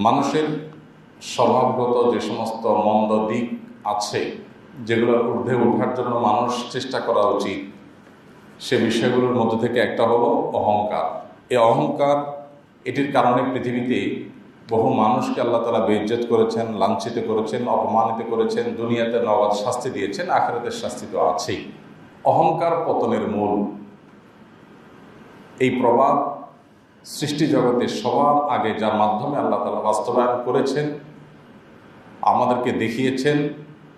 মানুষের স্বভাবগত যে সমস্ত মন্দ দিক আছে, যেগুলোর ঊর্ধ্বে ওঠার জন্য মানুষ চেষ্টা করা উচিত, সে বিষয়গুলোর মধ্যে থেকে একটা হলো অহংকার। এই অহংকার, এটির কারণে পৃথিবীতে বহু মানুষকে আল্লাহ তাআলা বেইজ্জত করেছেন, লাঞ্ছিত করেছেন, অপমানিত করেছেন, দুনিয়াতে নগদ শাস্তি দিয়েছেন, আখিরাতের শাস্তি তো আছেই। অহংকার পতনের মূল। এই প্রবাদ সৃষ্টি জগতে সবার আগে যার মাধ্যমে আল্লাহ তাআলা বাস্তবায়ন করেছেন, আমাদেরকে দেখিয়েছেন,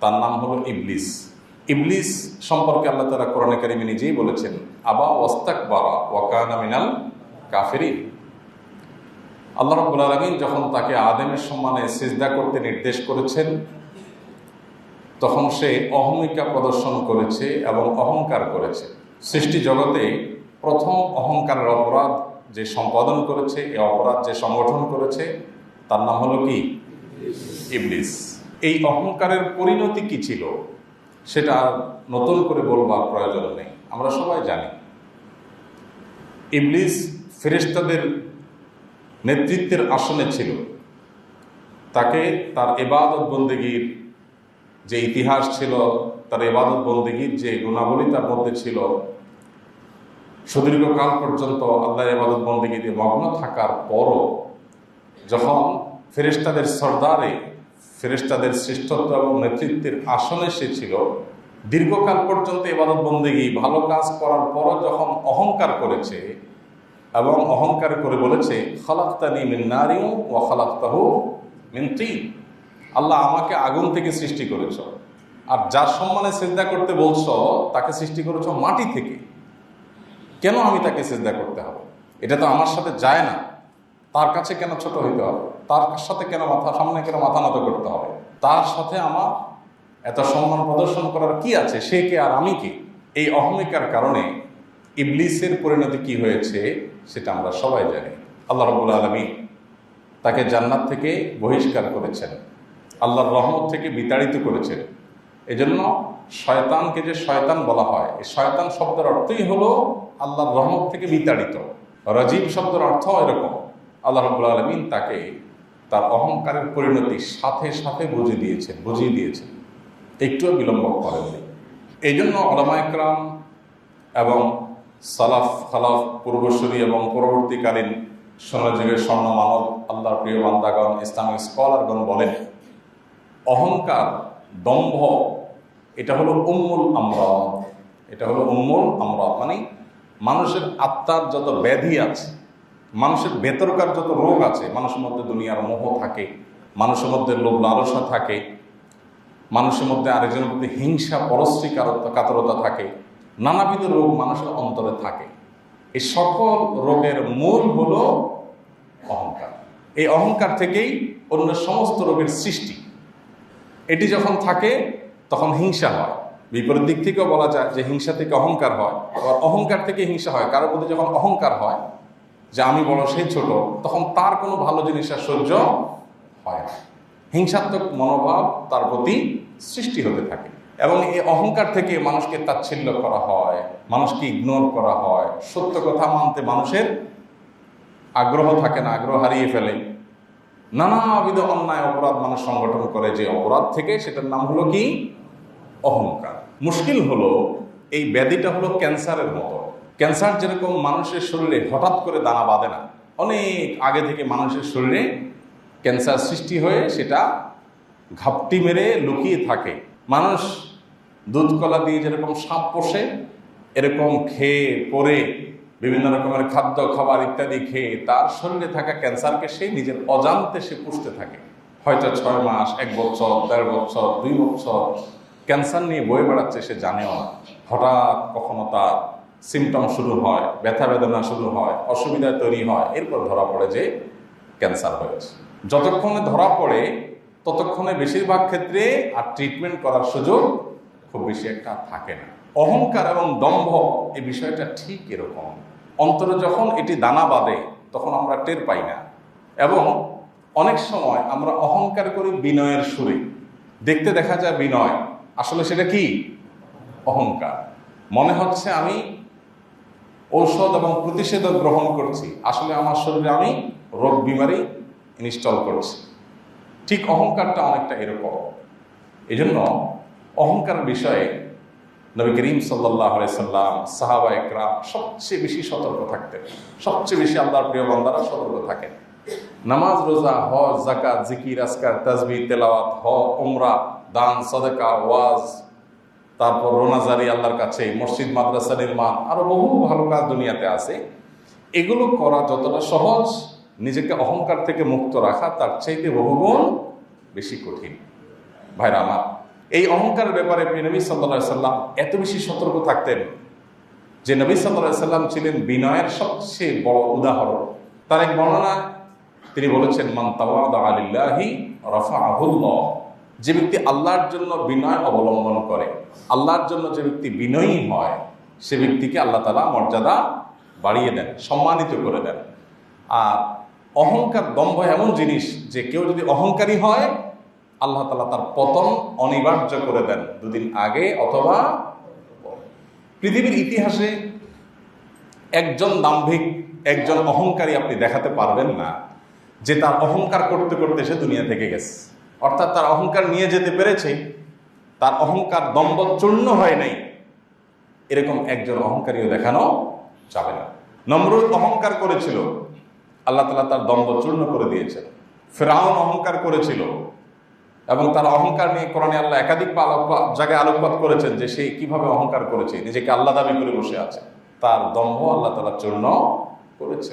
তার নাম হলো ইবলিস। ইবলিস সম্পর্কে আল্লাহ তাআলা কোরআনে কারিমে নিজেই বলেছেন, আবা ওয়াস্তাকবারা ওয়া কানা মিনাল কাফিরিন। আল্লাহ রাব্বুল আলামিন যখন তাকে আদমের সম্মানে সিজদা করতে নির্দেশ করেছেন, তখন সে অহমিকা প্রদর্শন করেছে এবং অহংকার করেছে। সৃষ্টি জগতে প্রথম অহংকারের অপরাধ যে সম্পাদন করেছে, এই অপরাধ যে সংগঠন করেছে, তার নাম হলো কি? ইবলিস। এই অহংকারের পরিণতি কি ছিল সেটা নতুন করে বলবার প্রয়োজন নেই, আমরা সবাই জানি। ইবলিস ফেরেশতাদের নেতৃত্বের আসনে ছিল। তাকে তার ইবাদত বন্দেগীর যে ইতিহাস ছিল, তার ইবাদত বন্দেগীর যে গুণাবলী তার মধ্যে ছিল, সুদীর্ঘকাল পর্যন্ত আল্লাহর ইবাদত বন্দেগীতে মগ্ন থাকার পরও যখন ফেরেশতাদের সরদারে, ফেরেশতাদের শ্রেষ্ঠত্ব এবং নেতৃত্বের আসনে সে ছিল, দীর্ঘকাল পর্যন্ত ইবাদত বন্দেগী ভালো কাজ করার পরও যখন অহংকার করেছে এবং অহংকার করে বলেছে, খালাকতানি মিন নারিন ওয়া খালাকতাহু মিন তিন, আল্লাহ আমাকে আগুন থেকে সৃষ্টি করেছ, আর যার সম্মানে সিজদা করতে বলছো তাকে সৃষ্টি করেছ মাটি থেকে, কেন আমি তাকে সিজদা করতে হবে? এটা তো আমার সাথে যায় না। তার কাছে কেন ছোট হইতে হবে? তার সাথে কেন সামনে কেন মাথা নত করতে হবে? তার সাথে আমার এত সম্মান প্রদর্শন করার কি আছে? সে কে আর আমি কি? এই অহমিকার কারণে ইবলিসের পরিণতি কি হয়েছে সেটা আমরা সবাই জানি। আল্লাহ রাব্বুল আলামিন তাকে জান্নাত থেকে বহিষ্কার করেছেন, আল্লাহর রহমত থেকে বিতাড়িত করেছেন। এজন্য শয়তানকে যে শয়তান বলা হয়, এই শয়তান শব্দের অর্থই হলো আল্লাহর রহমত থেকে বিতাড়িত। রাজিম শব্দের অর্থ এরকম। আল্লাহ রাব্বুল আলামিন তাকে তার অহংকারের পরিণতি সাথে সাথে বুঝিয়ে দিয়েছেন, একটুও বিলম্ব করেননি। এই জন্য উলামায়ে কেরাম এবং সালাফ খালাফ, পূর্বসূরি এবং পরবর্তীকালীন স্বর্ণযুগের স্বর্ণ মানব, আল্লাহর প্রিয় বান্দাগণ, ইসলামিক স্কলারগণ বলেন, অহংকার, দম্ভ, এটা হলো উম্মুল আমরাদ। এটা হলো উম্মুল আমরাদ, মানে মানুষের আত্মার যত ব্যাধি আছে, মানুষের ভেতরকার যত রোগ আছে, মানুষের মধ্যে দুনিয়ার মোহ থাকে, মানুষের মধ্যে লোভ লালসা থাকে, মানুষের মধ্যে আরেকজনের প্রতি হিংসা পরশ্রী কাতরতা থাকে, নানাবিধ রোগ মানুষের অন্তরে থাকে। এই সকল রোগের মূল হলো অহংকার। এই অহংকার থেকেই অন্য সমস্ত রোগের সৃষ্টি। এটি যখন থাকে তখন হিংসা হয়। বিপরীত দিক থেকেও বলা যায় যে হিংসা থেকে অহংকার হয়, আবার অহংকার থেকে হিংসা হয়। কারোর প্রতি যখন অহংকার হয় যে আমি বড় সেই ছোট, তখন তার কোনো ভালো জিনিস আর সহ্য হয় না, হিংসাত্মক মনোভাব তার প্রতি সৃষ্টি হতে থাকে। এবং এই অহংকার থেকে মানুষকে তাচ্ছিল্য করা হয়, মানুষকে ইগনোর করা হয়, সত্য কথা মানতে মানুষের আগ্রহ থাকে না, আগ্রহ হারিয়ে ফেলে। নানাবিধ অন্যায় অপরাধ মানুষ সংগঠন করে, যে অপরাধ থেকে, সেটার নাম হলো কি? অহংকার। মুশকিল হলো এই ব্যাধিটা হলো ক্যান্সারের মতো। ক্যান্সার যেরকম মানুষের শরীরে হঠাৎ করে দানা বাঁধে না, অনেক আগে থেকে মানুষের শরীরে ক্যান্সার সৃষ্টি হয়ে সেটা ঘাপটি মেরে লুকিয়ে থাকে। মানুষ দুধ কলা দিয়ে যেরকম সাপ পোষে, এরকম খেয়ে পরে বিভিন্ন রকমের খাদ্য খাবার ইত্যাদি খেয়ে তার শরীরে থাকা ক্যান্সারকে সে নিজের অজান্তে সে পুষতে থাকে। হয়তো 6 মাস, 1 বছর, 1.5 বছর, 2 বছর ক্যান্সার নিয়ে বয়ে বেড়াচ্ছে, সে জানেও না। হঠাৎ কখনো তার সিমটম শুরু হয়, ব্যথা বেদনা শুরু হয়, অসুবিধা তৈরি হয়, এরপর ধরা পড়ে যে ক্যান্সার হয়েছে। যতক্ষণে ধরা পড়ে ততক্ষণে বেশিরভাগ ক্ষেত্রে আর ট্রিটমেন্ট করার সুযোগ খুব বেশি একটা থাকে না। অহংকার এবং দম্ভ এই বিষয়টা ঠিক এরকম। অন্তরে যখন এটি দানা বাঁধে তখন আমরা টের পাই না, এবং অনেক সময় আমরা অহংকার করি বিনয়ের সুরে। দেখতে দেখা যায় বিনয়, আসলে সেটা কি? অহংকার। মনে হচ্ছে আমি ঔষধ এবং প্রতিষেধক গ্রহণ করছি, আসলে আমার শরীরে আমি রোগ বিমারি ইনস্টল করছে। ঠিক অহংকারটা অনেকটা এরকম। এই জন্য অহংকার বিষয়ে নবী করিম সাল্লাল্লাহু আলাইহি সাল্লাম, সাহাবা একরাম সবচেয়ে বেশি সতর্ক থাকতেন। সবচেয়ে বেশি আল্লাহর প্রিয় বান্দারা সতর্ক থাকেন। নামাজ, রোজা, হজ, যাকাত, জিকির, আজকার, তাসবিহ, তেলাওয়াত, উমরা, দান, সাদাকা, ওয়াজ, তারপর রোনাজারি আল্লাহর কাছে, মসজিদ মাদ্রাসা নির্মাণ, আরো বহু ভালো কাজ দুনিয়াতে আছে। এগুলো করা যতটা সহজ, নিজেকে অহংকার থেকে মুক্ত রাখা তার চাইতে বহুগুণ বেশি কঠিন। ভাইরা আমার, এই অহংকারের ব্যাপারে নবী সাল্লাল্লাহু আলাইহি সাল্লাম এত বেশি সতর্ক থাকতেন যে নবী সাল্লাল্লাহু আলাইহি সাল্লাম ছিলেন বিনয়ের সবচেয়ে বড় উদাহরণ। তার এক বর্ণনা তিনি বলেছেন, মান তাওয়াদা লিল্লাহি রাফাআহুল্লাহ। যে ব্যক্তি আল্লাহর জন্য বিনয় অবলম্বন করে, আল্লাহর জন্য যে ব্যক্তি বিনয়ী হয়, সে ব্যক্তিকে আল্লাহ তাআলা মর্যাদা বাড়িয়ে দেন, সম্মানিত করে দেন। আর অহংকার, দম্ভ এমন জিনিস যে কেউ যদি অহংকারী হয়, আল্লাহ তাআলা তার পতন অনিবার্য করে দেন, দুদিন আগে অথবা পরে। পৃথিবীর ইতিহাসে একজন দাম্ভিক, একজন অহংকারী আপনি দেখাতে পারবেন না যে তার অহংকার করতে করতে সে দুনিয়া থেকে গেছে, অর্থাৎ তার অহংকার নিয়ে যেতে পেরেছে, তার অহংকার দম্ভ চূর্ণ হয় নাই, এরকম একজন অহংকারীও দেখানো যাবে না। নমরুদ অহংকার করেছিল, আল্লাহ তাআলা তার দম্ভ চূর্ণ করে দিয়েছেন। ফিরআউন অহংকার করেছিল এবং তার অহংকার নিয়ে কোরআনে আল্লাহ একাধিক জায়গায় আলোকপাত করেছেন যে সে কিভাবে অহংকার করেছে, নিজেকে আল্লাহ দাবি করে বসে আছে। তার দম্ভ আল্লাহ তাআলা চূর্ণ করেছে।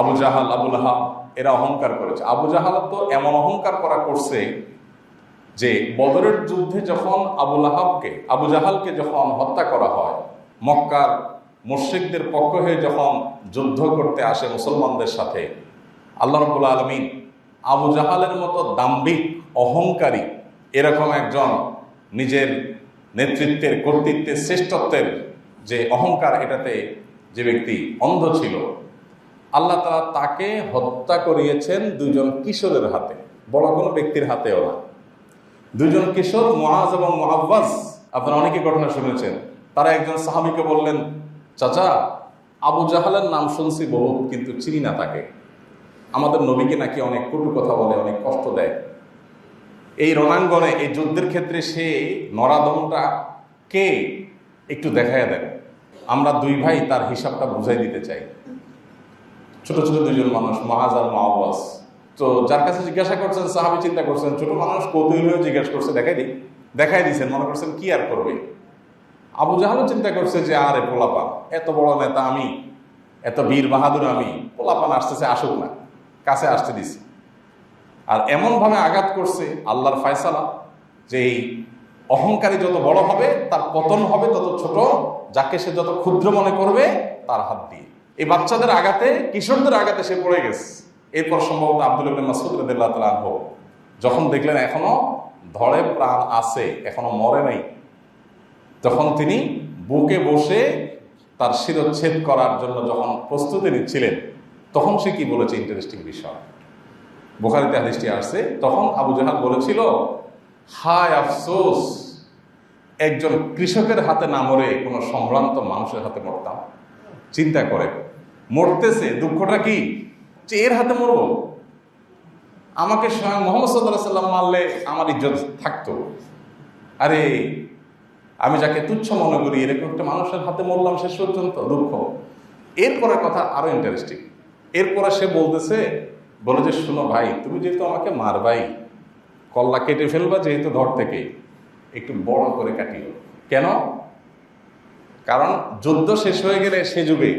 আবু জাহাল, আবু লাহাব এরা অহংকার করেছে। আবু জাহাল তো এমন অহংকার করছে যে বদরের যুদ্ধে যখন আবু জাহালকে যখন হত্যা করা হয়, মক্কার মুশরিকদের পক্ষ হয়ে যখন যুদ্ধ করতে আসে মুসলমানদের সাথে, আল্লাহ রাব্বুল আলামিন আবু জাহালের মতো দাম্ভিক, অহংকারী, এরকম একজন নিজের নেতৃত্বের, কর্তৃত্বের, শ্রেষ্ঠত্বের যে অহংকার, এটাতে যে ব্যক্তি অন্ধ ছিল, আল্লাহ তাআলা তাকে হত্যা করিয়েছেন দুজন কিশোরের হাতে, বড় কোনো ব্যক্তির হাতেও না। দুজন কিশোর, মুআজ এবং মুআওয়াজ, আপনারা অনেকে ঘটনা শুনেছেন। তারা একজন সাহাবীকে বললেন, চাচা, আবু জাহালের নাম শুনছি বহুত, কিন্তু চিনি না তাকে। আমাদের নবীকে নাকি অনেক কটু কথা বলে, অনেক কষ্ট দেয়। এই রণাঙ্গনে, এই যুদ্ধের ক্ষেত্রে সে নরাদমটা কে একটু দেখায় দেন, আমরা দুই ভাই তার হিসাবটা বুঝাই দিতে চাই। ছোট ছোট দুজন মানুষ, মুআজ আর মুআওয়াজ। তো যার কাছে জিজ্ঞাসা করছেন, সাহাবী চিন্তা করছেন, ছোট মানুষ কৌতূহলী হয়ে জিজ্ঞাসা করছে, দেখাই দিচ্ছেন, মনে করছেন কি আর করবে। আবু জাহালও চিন্তা করছে যে আরে পোলাপান, এত বড় নেতা আমি, এত বীর বাহাদুর আমি, পোলাপান আসতেছে, আসুক না, কাছে আসতে দিছে। আর এমন ভাবে আঘাত করছে, আল্লাহর ফয়সালা যে এই অহংকারী যত বড় হবে তার পতন হবে তত ছোট, যাকে সে যত ক্ষুদ্র মনে করবে তার হাত দিয়ে। এই বাচ্চাদের আঘাতে, কিশোরদের আঘাতে সে পড়ে গেছে। এরপর সম্ভবত আব্দুল্লাহ ইবনে মাসউদ রাদিয়াল্লাহু তাআলা আনহু যখন দেখলেন এখনো ধরে প্রাণ আছে, এখনো মরে নাই, তখন তিনি বুকে বসে তার শিরচ্ছেদ করার জন্য যখন প্রস্তুতি নিচ্ছিলেন, তখন সে কি বলেছে, ইন্টারেস্টিং বিষয়, বুখারীতে হাদিসটি আসছে। তখন আবু জাহাল বলেছিল, হায় আফসোস, একজন কৃষকের হাতে না মরে কোনো সম্ভ্রান্ত মানুষের হাতে মরতাম। চিন্তা করে, মরতেছে, দুঃখটা কি যে এর হাতে মরবো। আমাকে স্বয়ং মুহাম্মদ সাল্লাল্লাহু আলাইহি ওয়াসাল্লাম মারলে আমার ইজ্জত থাকতো, আরে আমি যাকে তুচ্ছ মনে করি এরকম একটা মানুষের হাতে মরলাম, শেষ পর্যন্ত দুঃখ। এরপরে কথা আরো ইন্টারেস্টিং। এরপরে সে বলে যে, শুনো ভাই, তুমি যেহেতু আমাকে মারবাই, কল্লা কেটে ফেলবা যেহেতু ধর থেকে, একটু বড় করে কাটিও। কেন? কারণ যুদ্ধ শেষ হয়ে গেলে সে যুগে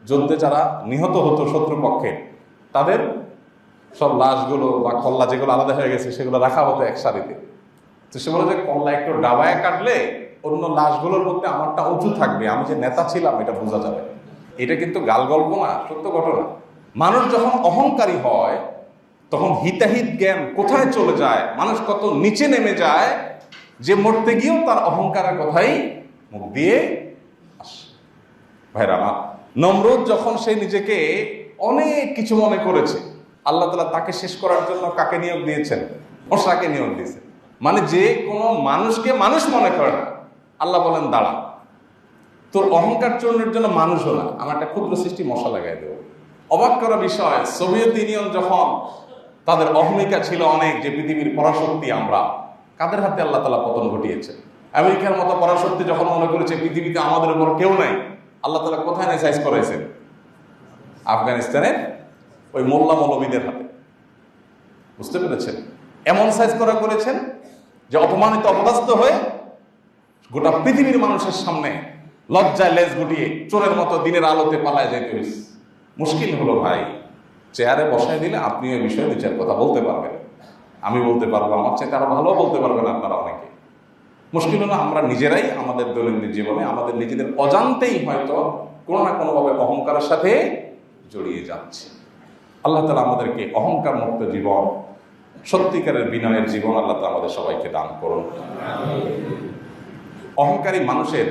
যুদ্ধে যারা নিহত হতো শত্রুপক্ষে, তাদের সব লাশগুলো বা কল্লা যেগুলো আলাদা হয়ে গেছে সেগুলো রাখা হতো এক সারিতে। তো সে বলে যে, কল্লা একটু ডাবায় কাটলে অন্য লাশগুলোর মধ্যে আমারটা উঁচু থাকবে, আমি যে নেতা ছিলাম এটা বোঝা যাবে। এটা কিন্তু গাল গল্প না, সত্য ঘটনা। মানুষ যখন অহংকারী হয় তখন হিতাহিত জ্ঞান কোথায় চলে যায়, মানুষ কত নিচে নেমে যায়, যে মরতে গিয়েও তার অহংকারের কথাই মুখ দিয়ে আসে। ভাইরা আমার, নমরুদ যখন সে নিজেকে অনেক কিছু মনে করেছে, আল্লাহ তাআলা তাকে শেষ করার জন্য কাকে নিয়োগ দিয়েছেন? মশাকে নিয়োগ দিয়েছেন। মানে যে কোনো মানুষকে মানুষ মনে করে না, আল্লাহ বলেন দাঁড়া, তোর অহংকার চূর্ণের জন্য মানুষও না, আমার একটা ক্ষুদ্র সৃষ্টি মশা লাগাই দেবো। অবাক করা বিষয়, সোভিয়েত ইউনিয়ন যখন তাদের অহমিকা ছিল অনেক যে পৃথিবীর পরাশক্তি আমরা, কাদের হাতে আল্লাহ তাআলা পতন ঘটিয়েছে? আমেরিকার মতো পরাশক্তি যখন মনে করেছে পৃথিবীতে আমাদের উপর কেউ নাই, আল্লাহ তাআলা কোথায় নাই সাইজ করেছেন? আফগানিস্তানের ওই মোল্লা মৌলবীদের হাতে। বুঝতে পেরেছেন? এমন সাইজ করেছেন যে অপমানিত অপদস্থ হয়ে গোটা পৃথিবীর মানুষের সামনে লজ্জায় লেজ গুটিয়ে চোরের মতো দিনের আলোতে পালায় যেতে হয়েছে। মুশকিল হলো ভাই, চেয়ারে বসায় দিলে আপনি ওই বিষয়ে বিচার কথা বলতে পারবেন, আমি বলতে পারবো, আমার চেয়ে আরো ভালো বলতে পারবেন আপনারা অনেকে। মুশকিল হলো আমরা নিজেরাই আমাদের দৈনন্দিন জীবনে আমাদের নিজেদের অজান্তেই হয়তো কোনো না কোনোভাবে অহংকারের সাথে জড়িয়ে যাচ্ছে। আল্লাহ তাআলা আমাদেরকে অহংকার মুক্ত জীবন, সত্যিকারের বিনয়ের জীবন আল্লাহ তাআলা আমাদের সবাইকে দান করুন। অহংকারী মানুষের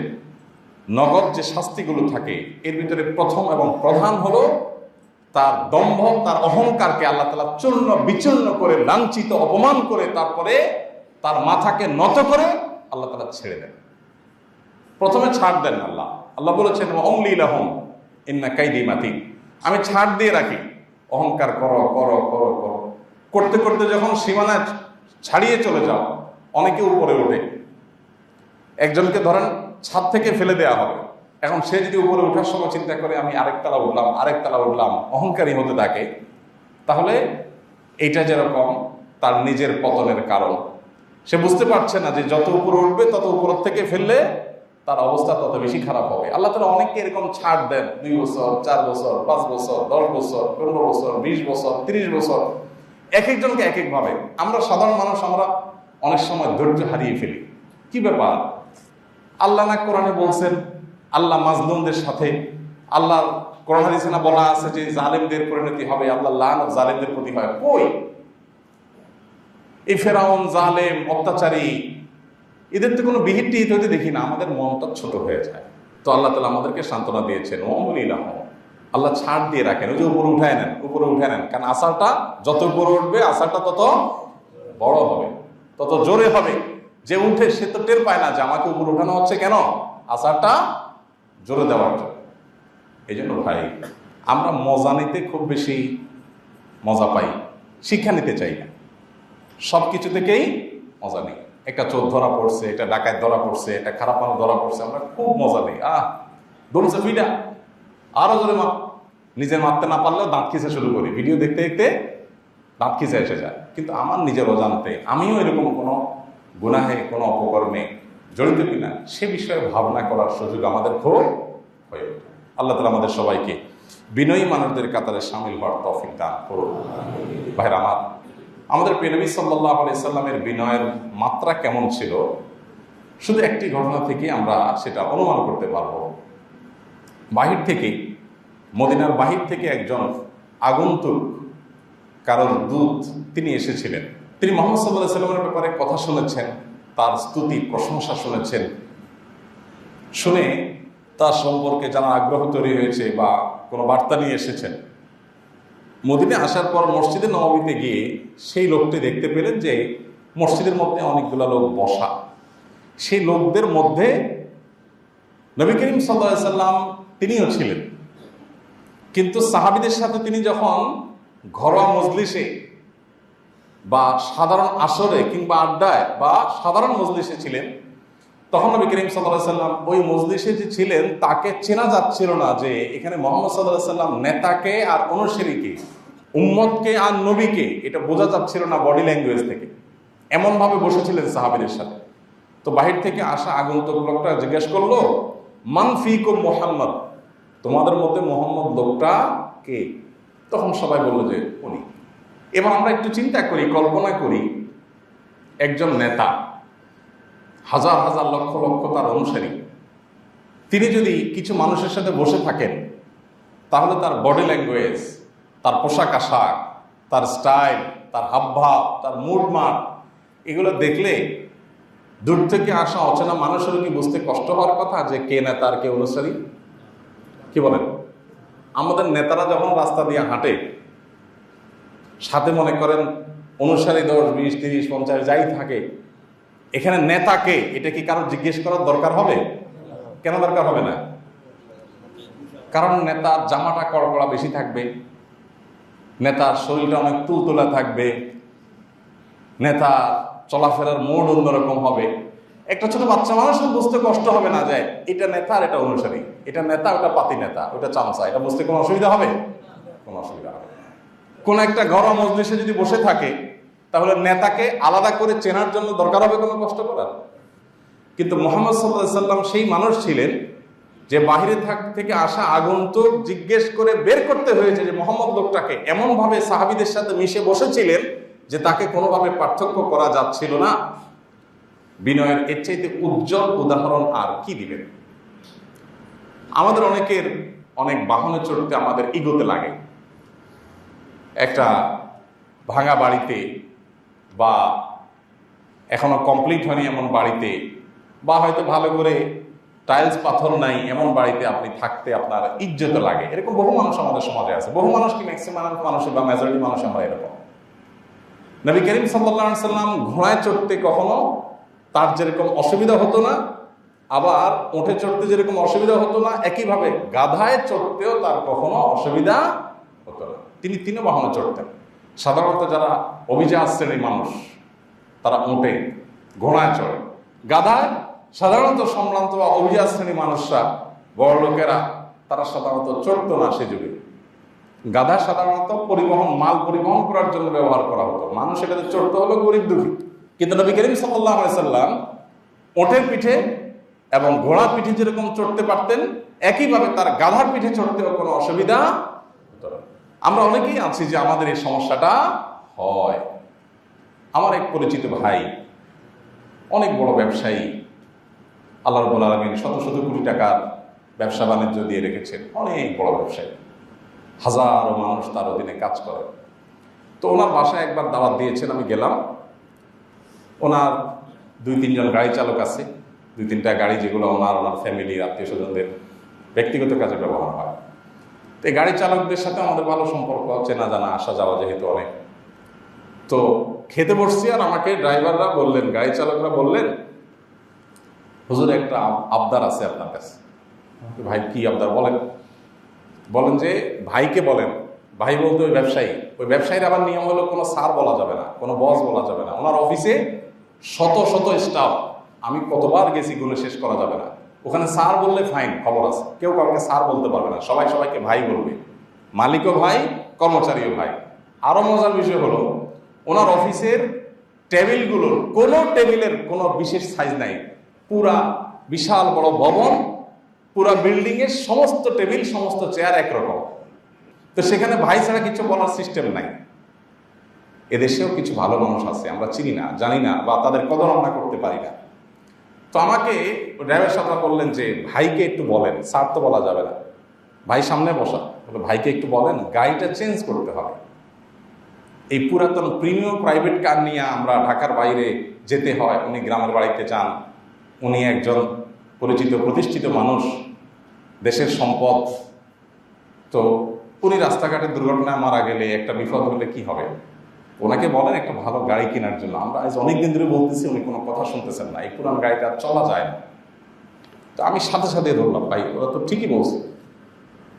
নগদ যে শাস্তিগুলো থাকে এর ভিতরে প্রথম এবং প্রধান হলো তার দম্ভ, তার অহংকারকে আল্লাহ তাআলা চূর্ণ বিচূর্ণ করে, লাঞ্ছিত অপমান করে তারপরে তার মাথাকে নত করে আল্লাহ তাআলা ছেড়ে দেন। প্রথমে ছাড় দেন আল্লাহ। আল্লাহ বলেছেন ওয়ামলি লাহুম ইন্না কাইদি মাতিন, আমি ছাড় দিয়ে রাখি। অহংকার করো করো করো করো করতে করতে যখন সীমানা ছাড়িয়ে চলে যাও, অনেকে উপরে ওঠে। একজনকে ধরেন ছাদ থেকে ফেলে দেওয়া হবে, এখন সে যদি উপরে ওঠার সময় চিন্তা করে আমি আরেকতলা উঠলাম, অহংকারী হতে থাকে, তাহলে এইটা যেরকম তার নিজের পতনের কারণ। সে বুঝতে পারছে না যে যত উপরে উঠবে তত উপর থেকে ফেললে তার অবস্থা তত বেশি খারাপ হবে। আল্লাহ তাআলা অনেককে এরকম ছাড় দেন, 2 বছর, 4 বছর, 5 বছর, 10 বছর, 15 বছর, 20 বছর, 30 বছর, এক একজনকে এক এক ভাবে। আমরা সাধারণ মানুষ, আমরা অনেক সময় ধৈর্য হারিয়ে ফেলি। কি ব্যাপার? আল্লাহ না কোরআনে বলছেন আল্লাহ মাজলুমদের সাথে, আল্লাহ কোরআন হাদিসে না বলা আছে যে জালেমদের পরিণতি হবে, আল্লাহ লানত জালেমদের প্রতি হয়। কই? এই ফেরাউন, জালেম, অত্যাচারী, এদের তো কোনো বিহিত টিহিত হইতে দেখি না, আমাদের মনটা ছোট হয়ে যায়। তো আল্লাহ তাআলা আমাদেরকে সান্ত্বনা দিয়েছেন ওয়ামলিলাহ, আল্লাহ ছাড় দিয়ে রাখেন। ওই যে উপরে উঠায় নেন, কারণ আসারটা যত উপরে উঠবে আসারটা তত বড় হবে, তত জোরে হবে। যে উঠে সে তো টের পায় না যে আমাকে উপরে উঠানো হচ্ছে কেন, আসারটা জোরে দেওয়ার জন্য। এই জন্য ভাই, আমরা মজা নিতে খুব বেশি মজা পাই, শিক্ষা নিতে চাই না। সব কিছু থেকেই মজা নেই। একটা চোর ধরা পড়ছে, একটা ডাকাত ধরা পড়ছে, একটা খারাপ মানুষ ধরা পড়ছে, আমরা খুব মজা নেই। দৌড়ছে ফিডা, আরো জোরে মাপ। নিজে মারতে না পারলেও দাঁত খিচে শুরু করি, ভিডিও দেখতে দেখতে দাঁত খিচে এসে যায়। কিন্তু আমার নিজের অজান্তে আমিও এরকম কোনো গুনাহে, কোনো অপকর্মে জড়িত কিনা সে বিষয়ে ভাবনা করার সুযোগ আমাদের খুব হয়ে ওঠে। আল্লাহ তাআলা আমাদের সবাইকে বিনয়ী মানুষদের কাতারে শামিল হওয়ার তৌফিক দান করুন। ভাইরা আমার, আমাদের প্রিয় নবী সাল্লাল্লাহু আলাইহি সাল্লামের বিনয়ের মাত্রা কেমন ছিল শুধু একটি ঘটনা থেকে আমরা সেটা অনুমান করতে পারবো। মদিনার বাহির থেকে একজন আগন্তুক, কারোর দূত, তিনি এসেছিলেন। তিনি মুহাম্মদ সাল্লাল্লাহু আলাইহি সাল্লামের ব্যাপারে কথা শুনেছেন, তার স্তুতি প্রশংসা শুনেছেন। শুনে তার সম্পর্কে জানার আগ্রহ তৈরি হয়েছে বা কোনো বার্তা নিয়ে এসেছেন। মদিনায় আসার পর মসজিদে নববীতে গিয়ে সেই লোকটি দেখতে পেলেন যে মসজিদের মধ্যে অনেকগুলো লোক বসা। সেই লোকদের মধ্যে নবী করিম সাল্লাল্লাহু আলাইহি সাল্লাম তিনিও ছিলেন। কিন্তু সাহাবীদের সাথে তিনি যখন ঘরোয়া মজলিসে বা সাধারণ আসরে কিংবা আড্ডায় বা সাধারণ মজলিসে ছিলেন, তখন নবী করিম সাল্লাল্লাহু আলাইহি সাল্লাম ওই মজলিসে যে ছিলেন তাকে চেনা যাচ্ছিল না যে এখানে মুহাম্মদ সাল্লাল্লাহু আলাইহি সাল্লাম নেতাকে আর অনুসারীকে, উম্মতকে আর নবীকে, এটা বোঝা যাচ্ছিল না বডি ল্যাঙ্গুয়েজ থেকে। এমনভাবে বসেছিলেন সাহাবীদের সাথে। তো বাহির থেকে আসা আগন্তুক লোকটা জিজ্ঞেস করলো, মান ফিকুম মুহাম্মদ, তোমাদের মধ্যে মোহাম্মদ লোকটা কে? তখন সবাই বললো যে উনি। এবার আমরা একটু চিন্তা করি, কল্পনা করি, একজন নেতা, হাজার হাজার লক্ষ লক্ষ তার অনুসারী, তিনি যদি কিছু মানুষের সাথে বসে থাকেন, তাহলে তার বডি ল্যাঙ্গুয়েজ, তার পোশাক আশাক, তার স্টাইল, তার হাবভাব, তার মুডমার্ক, এগুলো দেখলে দূর থেকে আসা অচেনা মানুষেরও কি বুঝতে কষ্ট হওয়ার কথা যে কে নেতা আর কে অনুসারী? কি বলেন? আমাদের নেতারা যখন রাস্তা দিয়ে হাঁটে, সাথে মনে করেন অনুসারী 10, 20, 30, 50 যাই থাকে, এখানে নেতাকে এটা কি কারো জিজ্ঞেস করার দরকার হবে? কেন দরকার হবে না? কারণ নেতার জামাটা কড়কড়া বেশি থাকবে, নেতার শরীরটা অনেক তুলতুলা থাকবে, নেতা চলাফেরার মোড় অন্যরকম হবে। একটা ছোট বাচ্চা মানুষের বুঝতে কষ্ট হবে না যে এটা নেতা আর এটা অনুসারী, এটা নেতা ওটা পাতি নেতা ওটা চামচা, এটা বুঝতে কোনো অসুবিধা হবে? কোনো অসুবিধা হবে। কোন একটা ঘরোয়া মজলিসে যদি বসে থাকে তাহলে নেতাকে আলাদা করে চেনার জন্য দরকার হবে কোনো কষ্ট করার? কিন্তু মুহাম্মদ সাল্লাল্লাহু আলাইহি ওয়াসাল্লাম সেই মানুষ ছিলেন যে বাহিরে থেকে আসা আগন্তুক জিজ্ঞেস করে বের করতে হয়েছে যে মোহাম্মদ লোকটাকে, এমন ভাবে সাহাবীদের সাথে মিশে বসেছিলেন যে তাকে কোনোভাবে পার্থক্য করা যাচ্ছিল না। বিনয়ের এর চাইতে উজ্জ্বল উদাহরণ আর কি দিবেন? আমাদের অনেকের অনেক বাহনে চড়তে আমাদের ইগোতে লাগে। একটা ভাঙা বাড়িতে বা এখনো কমপ্লিট হয়নি এমন বাড়িতে, বা হয়তো ভালো করে টাইলস পাথর নাই এমন বাড়িতে আপনি থাকতে আপনার ইজ্জত লাগে। এরকম বহু মানুষ আমাদের সমাজে আছে। বহু মানুষ কি, ম্যাক্সিমাম মানুষ বা মেজরিটি মানুষ আমরা এরকম। নবী করিম সাল্লাল্লাহু আলাইহি সাল্লাম ঘোড়ায় চড়তে কখনো তার যেরকম অসুবিধা হতো না, আবার উঠে চড়তে যেরকম অসুবিধা হতো না, একইভাবে গাধায় চড়তেও তার কখনো অসুবিধা হতো না। তিনি তিনও বাহনে চড়তেন। সাধারণত যারা অভিজাত শ্রেণীর মানুষ তারা উঠে, ঘোড়ায় চড়ে। গাধায় সাধারণত সম্ভ্রান্ত বা অভিজাত শ্রেণীর মানুষরা, বড় লোকেরা, তারা সাধারণত চড়তো না সে যুগে। গাধা সাধারণত পরিবহন, মাল পরিবহন করার জন্য ব্যবহার করা হতো। মানুষ এটাতে চড়তে হলো গরিব দুঃখী। কিন্তু নবী করিম সাল্লাল্লাহু আলাইহি সাল্লাম ওটের পিঠে এবং ঘোড়ার পিঠে যেরকম চড়তে পারতেন, একইভাবে তার গাধার পিঠে চড়তেও কোনো অসুবিধা হতো না। আমরা অনেকেই আছি যে আমাদের এই সমস্যাটা হয়। আমার এক পরিচিত ভাই, অনেক বড় ব্যবসায়ী, আল্লাহ রাব্বুল আলামিন শত শত কোটি টাকার ব্যবসা বাণিজ্য দিয়ে রেখেছেন, অনেক বড় ব্যবসায়ী, হাজারো মানুষ তার অধীনে কাজ করে। তো ওনার বাসায় একবার দাওয়াত দিয়েছেন, আমি গেলাম। ওনার 2-3 জন গাড়ি চালক আছে, 2-3টা গাড়ি যেগুলো ওনার ফ্যামিলির আত্মীয় স্বজনদের ব্যক্তিগত কাজে ব্যবহার হয়। তো এই গাড়ি চালকদের সাথে আমাদের ভালো সম্পর্ক, চেনা জানা, আসা যাওয়া যেহেতু অনেক। তো খেতে বসছি, আর আমাকে ড্রাইভাররা বললেন, গাড়ি চালকরা বললেন, হুজুর একটা আবদার আছে আপনার কাছে। ভাই কি আবদার বলেন? বলেন যে ভাইকে বলেন, ভাই বলতে ওই ব্যবসায়ী, ওই ব্যবসায়ীর আবার নিয়ম হলো কোনো স্যার বলা যাবে না, কোনো বস বলা যাবে না। ওনার অফিসে শত শত স্টাফ, আমি কতবার গেছি গুলো শেষ করা যাবে না। ওখানে স্যার বললে ফাইন, খবর আছে, কেউ কাউকে স্যার বলতে পারবে না, সবাই সবাইকে ভাই বলবে, মালিকও ভাই, কর্মচারীও ভাই। আরো মজার বিষয় হলো ওনার অফিসের টেবিলগুলোর কোনো টেবিলের কোনো বিশেষ সাইজ নাই। পুরা বিশাল বড় ভবন, পুরা বিল্ডিং এর সমস্ত টেবিল, সমস্ত চেয়ার একরকম। তো সেখানে ভাই ছাড়া কিছু বলার সিস্টেম নাই। এদেশেও কিছু ভালো মানুষ আছে, আমরা চিনি না, জানি না, বা তাদের কদর আমরা করতে পারি না। তো আমাকে ড্রাইভার সাহেব বললেন যে ভাইকে একটু বলেন, স্যার তো বলা যাবে না। ভাই সামনে বসা, ভাইকে একটু বলেন গাড়িটা চেঞ্জ করতে হবে। এই পুরাতন প্রিমিয়াম প্রাইভেট কার নিয়ে আমরা ঢাকার বাইরে যেতে হয়, উনি গ্রামের বাড়িতে যান, উনি একজন পরিচিত প্রতিষ্ঠিত মানুষ, দেশের সম্পদ। তো উনি রাস্তাঘাটে দুর্ঘটনায় মারা গেলে, একটা বিপদ হলে কি হবে? ওনাকে বলেন একটা ভালো গাড়ি কেনার জন্য। আমরা আজ অনেকদিন ধরে বলতেছি, উনি কোনো কথা শুনতেছেন না। এই পুরান গাড়িটা চলা যায় না। তো আমি সাথে সাথে ধরলাম, ভাই ওরা তো ঠিকই বলছে,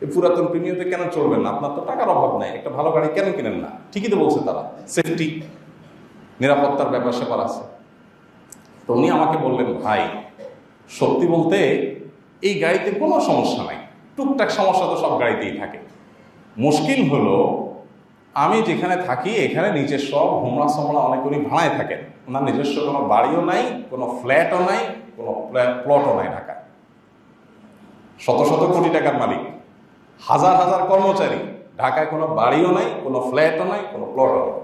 এই পুরাতন প্রিমিয়ামে কেন চলবেন না? আপনার তো টাকার অভাব নাই, একটা ভালো গাড়ি কেন কিনেন না? ঠিকই তো বলছে তারা, সেফটি, নিরাপত্তার ব্যাপার স্যাপার আছে। তো উনি আমাকে বললেন, ভাই সত্যি বলতে এই গাড়িতে কোনো সমস্যা নাই, টুকটাক সমস্যা তো সব গাড়িতেই থাকে। মুশকিল হলো আমি যেখানে থাকি এখানে নিচের সব হোমরা সমরা অনেক উনি ভাড়ায় থাকেন। ওনার নিজস্ব কোনো বাড়িও নাই, কোনো ফ্ল্যাটও নাই, কোনো প্লটও নাই ঢাকায়। শত শত কোটি টাকার মালিক, হাজার হাজার কর্মচারী, ঢাকায় কোনো বাড়িও নাই, কোনো ফ্ল্যাটও নাই, কোনো প্লটও নাই।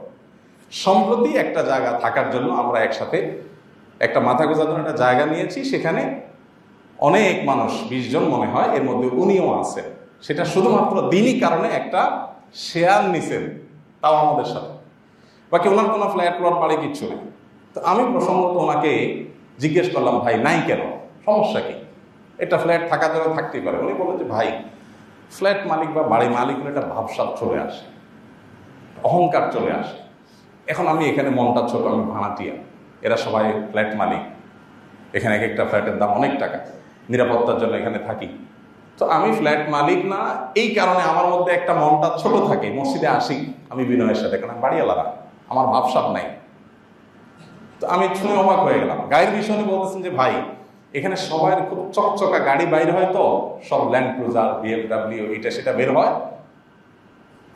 সম্প্রতি একটা জায়গা থাকার জন্য আমরা একসাথে একটা মাথা গোঁজার জন্য একটা জায়গা নিয়েছি। সেখানে অনেক মানুষ, 20 জন মনে হয়, এর মধ্যে উনিও আছেন। সেটা শুধুমাত্র দিনই কারণে একটা শেয়ার নিছেন, তাও আমাদের সাথে। বাকি ওনার কোনো ফ্ল্যাট প্লট বাড়ি কিচ্ছু নেই। তো আমি প্রসঙ্গত ওনাকে জিজ্ঞেস করলাম, ভাই নাই কেন, সমস্যা কি? এটা ফ্ল্যাট থাকার জন্য থাকতেই পারে। উনি বললেন যে ভাই ফ্ল্যাট মালিক বা বাড়ি মালিক একটা ভাবসাব চলে আসে, অহংকার চলে আসে। এখন আমি এখানে মনটা ছোট, আমি ভাড়াটিয়া, এরা সবাই ফ্ল্যাট মালিক, এখানে এক একটা ফ্ল্যাটের দাম অনেক টাকা, নিরাপত্তার জন্য এখানে থাকি। তো আমি ফ্ল্যাট মালিক না, এই কারণে আমার মধ্যে একটা মনটা ছোট থাকে। মসজিদে আসি আমি বিনয়ের সাথে, কারণ বাড়িওয়ালারা, আমার ভাবসাব নাই। তো আমি শুনে অবাক হয়ে গেলাম। গাড়ির বিষয় নিয়ে বলতেছেন যে ভাই, এখানে সবাই খুব চকচকা গাড়ি বাইর হয়, তো সব ল্যান্ড ক্রুজার, BMW, এটা সেটা বের হয়।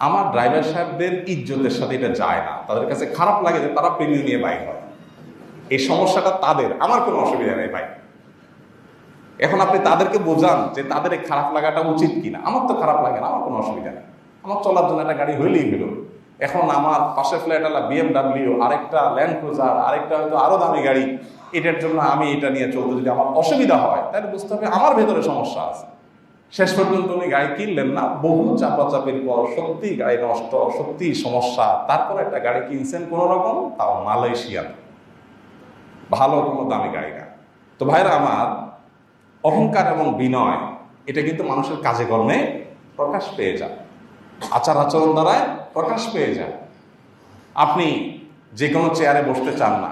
আমার ড্রাইভার সাহেবদের ইজ্জতের সাথে এটা যায় না, তাদের কাছে খারাপ লাগে যে তারা প্রিমিয়াম নিয়ে বাইক হয়। এই সমস্যাটা তাদের, আমার কোনো অসুবিধা নেই ভাই। এখন আপনি তাদেরকে বোঝান যে তাদের এই খারাপ লাগাটা উচিত কিনা। আমার তো খারাপ লাগে না, আমার কোনো অসুবিধা নেই, আমার চলার জন্য একটা গাড়ি হইলেই হলো। এখন আমার পাশে ফ্ল্যাটওয়ালা BMW, আরেকটা ল্যান্ড ক্রুজার, আরেকটা হয়তো আরো দামি গাড়ি, এটার জন্য আমি এটা নিয়ে চলতে যদি আমার অসুবিধা হয়, তাহলে বুঝতে হবে আমার ভেতরে সমস্যা আছে। শেষ পর্যন্ত উনি গাড়ি কিনলেন না, বহু চাপাচাপির পর সত্যি গাড়ি নষ্ট, সত্যি সমস্যা, তারপরে একটা গাড়ি কিনছেন কোন রকম, তাও মালয়েশিয়ান, ভালো কোনো দামি গাড়ি না। তো ভাইরা আমার, অহংকার এবং বিনয় এটা কিন্তু মানুষের কাজে কর্মে প্রকাশ পেয়ে যায়, আচার আচরণ দ্বারায় প্রকাশ পেয়ে যায়। আপনি যে কোনো চেয়ারে বসতে চান না,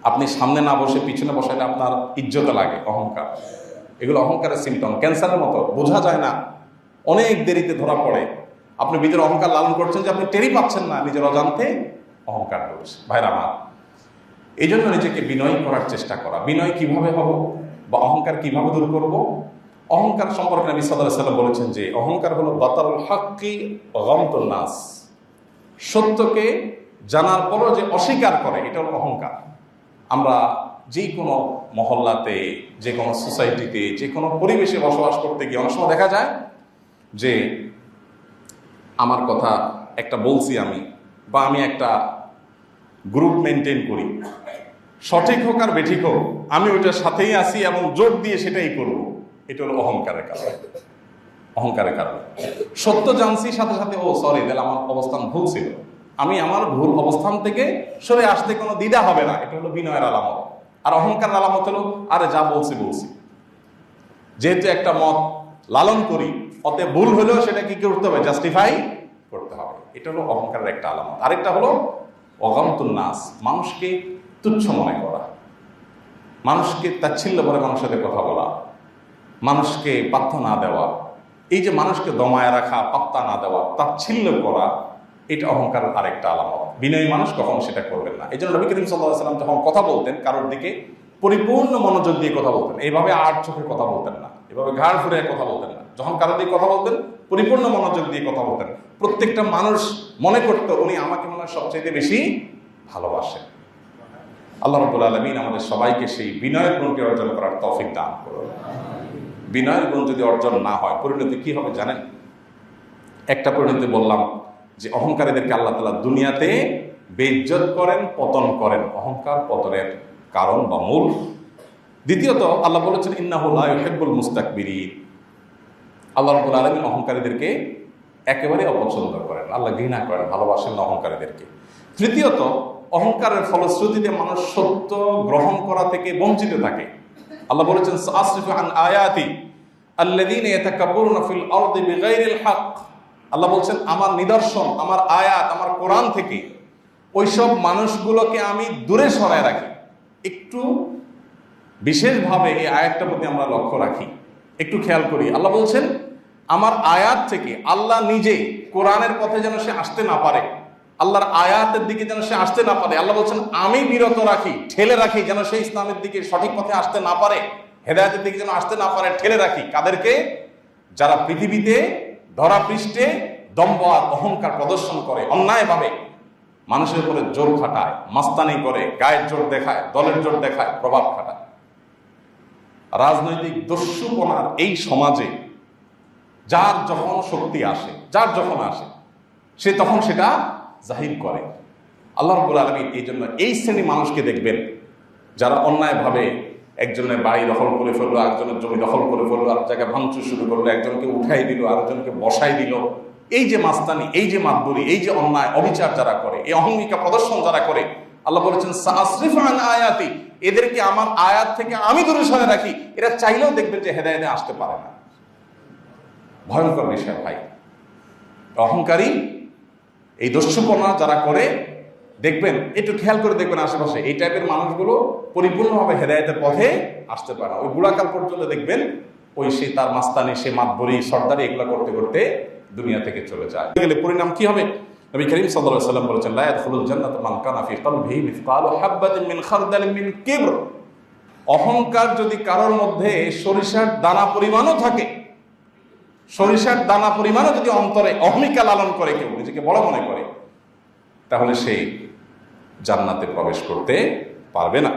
আপনি সামনে না বসে পিছনে বসাইলে আপনার ইজ্জত লাগে, অহংকার। এগুলো অহংকারের সিমটম, ক্যান্সারের মতো, বোঝা যায় না, অনেক দেরিতে ধরা পড়ে। আপনি ভিতরে অহংকার লালন করছেন যে আপনি টেরই পাচ্ছেন না, নিজের অজান্তে অহংকার করছে। ভাইরা আমার, এই জন্য নিজেকে বিনয় করার চেষ্টা করা। বিনয় কিভাবে হব বা অহংকার কিভাবে দূর করব? অহংকার সম্পর্কে নবী সাল্লাল্লাহু আলাইহি ওয়াসাল্লাম বলেছেন যে অহংকার হলো বাতারুল হাক্কি ওয়া গামতুন নাস, সত্যকে জানার পরও যে অস্বীকার করে, এটা হলো অহংকার। আমরা যে কোনো মহল্লাতে, যে কোনো সোসাইটিতে, যে কোনো পরিবেশে বসবাস করতে গিয়ে অনেক সময় দেখা যায় যে আমার কথা একটা বলছি আমি, বা আমি একটা গ্রুপ মেনটেন করি, সঠিক হোক আর বেঠিক হোক আমি ওইটার সাথেই আসি এবং জোর দিয়ে সেটাই করব। এটা হলো অহংকারের কারণে। অহংকারের কারণে সত্য জানছি, সাথে সাথে ও সরি, তাহলে আমার অবস্থান ভুল ছিল, আমি আমার ভুল অবস্থান থেকে সরে আসতে কোনো দ্বিধা হবে না। এটা হলো বিনয়ের আলামত। আর অহংকারের আলামত হলো আরে যা বলছি বলছি, যেহেতু একটা মত লালন করি, অতে ভুল হলেও সেটা কি করতে হবে, জাস্টিফাই করতে হবে। এটা হলো অহংকারের একটা আলামত। আরেকটা হলো অগমতুন নাস, মানুষকে তুচ্ছ মনে করা, মানুষকে তাচ্ছিল্য করে মানুষের সাথে কথা বলা, মানুষকে পাত্তা না দেওয়া। এই যে মানুষকে দমায় রাখা, পাত্তা না দেওয়া, তাচ্ছিল্য করা, এটা অহংকারের আরেকটা আলামত। বিনয়ী মানুষ কখনো সেটা করবেন না। এই জন্য নবী করিম সাল্লাল্লাহু আলাইহি ওয়াসাল্লাম যখন কথা বলতেন, কারোর দিকে পরিপূর্ণ মনোযোগ দিয়ে কথা বলতেন, এইভাবে আট চোখে কথা বলতেন না, এভাবে ঘাড় ঘুরে কথা বলতেন না। যখন কারোর দিকে কথা বলতেন, পরিপূর্ণ মনোযোগ দিয়ে কথা বলতেন। প্রত্যেকটা মানুষ মনে করতো উনি আমাকে মনে হয় সবচেয়ে বেশি ভালোবাসেন। আল্লাহ রাব্বুল আলামিন আমাদের সবাইকে সেই বিনয়ের গুণটি অর্জন করার তৌফিক দান করুন। বিনয়ের গুণ যদি অর্জন না হয়, পরিণতি কি হবে জানেন? একটা পরিণতি বললাম যে অহংকারীদেরকে আল্লাহ তাআলা দুনিয়াতে বেইজ্জত করেন, পতন করেন। অহংকার পতনের কারণ বা মূল। দ্বিতীয়ত আল্লাহ বলেছেন ইন্নাহু লা ইউহিব্বুল মুস্তাকবিরিন, আল্লাহ রাব্বুল আলামিন অহংকারীদেরকে একেবারে অপছন্দ করেন, আল্লাহ ঘৃণা করেন, ভালোবাসেন না অহংকারীদেরকে। তৃতীয়ত, অহংকারের ফলশ্রুতিতে মানুষ সত্য গ্রহণ করা থেকে বঞ্চিত থাকে। আল্লাহ বলেছেন সাসরিফু আন আয়াতি আল্লাযীনা ইয়াতাকাব্বারুনা ফিল আরদি বিগাইরিল হক, আল্লাহ বলছেন আমার নিদর্শন, আমার আয়াত, আমার কোরআন থেকে ওইসব মানুষগুলোকে আমি দূরে সরায় রাখি। একটু বিশেষভাবে এই আয়াতটার প্রতি আমরা লক্ষ্য রাখি, একটু খেয়াল করি। আল্লাহ বলছেন আমার আয়াত থেকে, আল্লাহ নিজে কোরআনের পথে যেন সে আসতে না পারে, আল্লাহর আয়াতের দিকে যেন সে আসতে না পারে। আল্লাহ বলছেন আমি বিরত রাখি, ঠেলে রাখি, যেন সে ইসলামের দিকে সঠিক পথে আসতে না পারে, হেদায়েতের দিকে যেন আসতে না পারে, ঠেলে রাখি। কাদেরকে? যারা পৃথিবীতে ধরা পৃষ্ঠে দম্ভ আর অহংকার প্রদর্শন করে, অন্যায়ভাবে মানুষের উপরে জোর খাটায়, মাস্তানি করে, গায়ের জোর দেখায়, দলের জোর দেখায়, প্রভাব খাটায়। রাজনৈতিক দস্যুপনার এই সমাজে যার যখন শক্তি আসে, যার যখন আসে, সে তখন সেটা জাহির করে। আল্লাহ রাব্বুল আলামিন এই জন্য এই শ্রেণী মানুষকে দেখবেন যারা অন্যায়ভাবে একজনের বাড়ি দখল করে ফেললো, একজনের জমি দখল করে ফেললো, আর জায়গায় ভাঙচুর শুরু করলো, একজনকে উঠাই দিল, আরেকজনকে বসাই দিল। এই যে মাস্তানি, এই যে মাতবুরি, এই যে অন্যায় অবিচার যারা করে, এই অহংকার প্রদর্শন যারা করে, আল্লাহ বলেছেন সাসরিফু আন আয়াতি, এদেরকে আমার আয়াত থেকে আমি দূরে সরে রাখি। এরা চাইলেও দেখবেন যে হেদায়েতে আসতে পারে না। ভয়ঙ্কর বিষয় ভাই। অহংকারী এই দস্যুপনা যারা করে, দেখবেন, একটু খেয়াল করে দেখবেন আশেপাশে, এই টাইপের মানুষগুলো পরিপূর্ণভাবে হেদায়েতের পথে আসতে পারে না। ওই বুড়াকাল পর্যন্ত দেখবেন ওই সে তার মাস্তানি, সে মাতবরি, সর্দারি এগুলো করতে করতে দুনিয়া থেকে চলে যায়। গেলে পরিণাম কি হবে? নবী করিম সাল্লাল্লাহু আলাইহি ওয়াসাল্লাম বলেছেন, লা ইয়াদখুলুল জান্নাতা মান কানা ফি কলবিহি মিসকালু হাববাতিন মিন খারদালিন মিন কিবর। অহংকার যদি কারোর মধ্যে সরিষার দানা পরিমাণও থাকে, সরিষার দানা পরিমাণও যদি অন্তরে অহমিকা লালন করে, কেউ নিজেকে বড় মনে করে, তাহলে সে জান্নাতে প্রবেশ করতে পারবে না।